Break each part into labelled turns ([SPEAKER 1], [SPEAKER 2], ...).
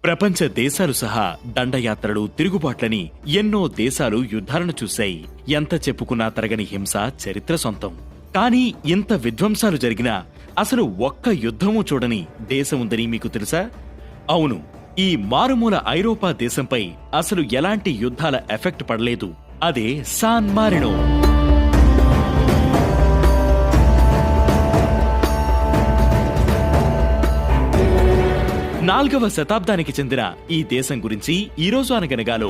[SPEAKER 1] ప్రపంచ దేశాలు సహా దండయాత్రలు, తిరుగుబాట్లని ఎన్నో దేశాలు యుద్ధాలను చూశాయి. ఎంత చెప్పుకున్నా తరగని హింస చరిత్ర సొంతం. కానీ ఇంత విధ్వంసాలు జరిగినా అసలు ఒక్క యుద్ధమూ చూడని దేశం ఉందని మీకు తెలుసా? అవును, ఈ మారుమూల ఐరోపా దేశంపై అసలు ఎలాంటి యుద్ధాల ఎఫెక్ట్ పడలేదు. అదే సాన్ మారినో. 4వ శతాబ్దానికి చెందిన ఈ దేశం గురించి ఈరోజు అనగనగాలో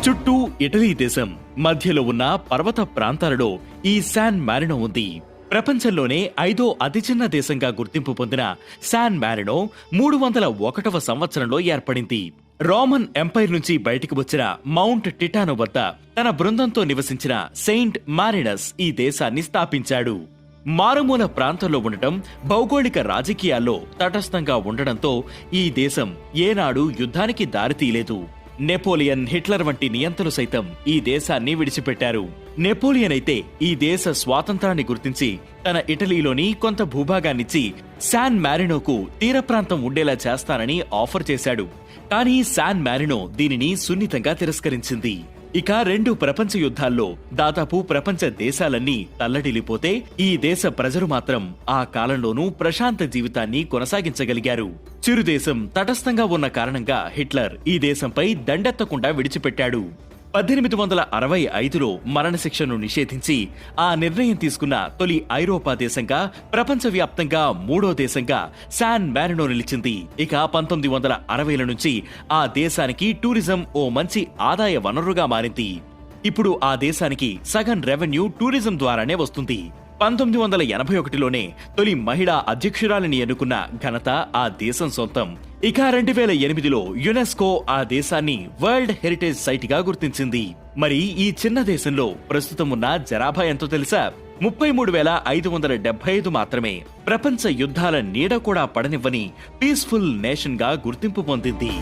[SPEAKER 1] చుట్టూ ఇటలీ దేశం, మధ్యలో ఉన్న పర్వత ప్రాంతాలలో ఈ శాన్ మారినో ఉంది. ప్రపంచంలోనే 5వ అతి చిన్న దేశంగా గుర్తింపు పొందిన శాన్ మారినో 301వ సంవత్సరంలో ఏర్పడింది. రోమన్ ఎంపైర్ నుంచి బయటికి వచ్చిన మౌంట్ టిటానో వద్ద తన బృందంతో నివసించిన సెయింట్ మారినస్ ఈ దేశాన్ని స్థాపించాడు. మారుమూల ప్రాంతంలో ఉండటం, భౌగోళిక రాజకీయాల్లో తటస్థంగా ఉండడంతో ఈ దేశం ఏనాడు యుద్ధానికి దారితీయలేదు. నెపోలియన్, హిట్లర్ వంటి నియంతలు సైతం ఈ దేశాన్ని విడిచిపెట్టారు. నెపోలియన్ అయితే ఈ దేశ స్వాతంత్రాన్ని గుర్తించి తన ఇటలీలోని కొంత భూభాగాన్నిచ్చి శాన్ మారినోకు తీర ప్రాంతం ఉండేలా చేస్తానని ఆఫర్ చేశాడు. కానీ శాన్ మారినో దీనిని సున్నితంగా తిరస్కరించింది. ఇక 2 ప్రపంచ యుద్ధాల్లో దాదాపు ప్రపంచ దేశాలన్నీ తల్లడిల్లిపోతే ఈ దేశ ప్రజలు మాత్రం ఆ కాలంలోనూ ప్రశాంత జీవితాన్ని కొనసాగించగలిగారు. చిరుదేశం తటస్థంగా ఉన్న కారణంగా హిట్లర్ ఈ దేశంపై దండెత్తకుండా విడిచిపెట్టాడు. 1865లో మరణశిక్షను నిషేధించి ఆ నిర్ణయం తీసుకున్న తొలి ఐరోపా దేశంగా, ప్రపంచవ్యాప్తంగా 3వ దేశంగా శాన్ మారినో నిలిచింది. ఇక 1960ల నుంచి ఆ దేశానికి టూరిజం ఓ మంచి ఆదాయ వనరుగా మారింది. ఇప్పుడు ఆ దేశానికి సగం రెవెన్యూ టూరిజం ద్వారానే వస్తుంది. 1981లోనే తొలి మహిళా అధ్యక్షురాలిని ఎన్నుకున్న ఘనత ఆ దేశం సొంతం. ఇక 2008లో యునెస్కో ఆ దేశాన్ని వరల్డ్ హెరిటేజ్ సైట్ గా గుర్తించింది. మరి ఈ చిన్న దేశంలో ప్రస్తుతం ఉన్న జనాభా ఎంతో తెలుసా? 33,575 మాత్రమే. ప్రపంచ యుద్ధాల నీడ కూడా పడనివ్వని పీస్ఫుల్ నేషన్ గా గుర్తింపు పొందింది.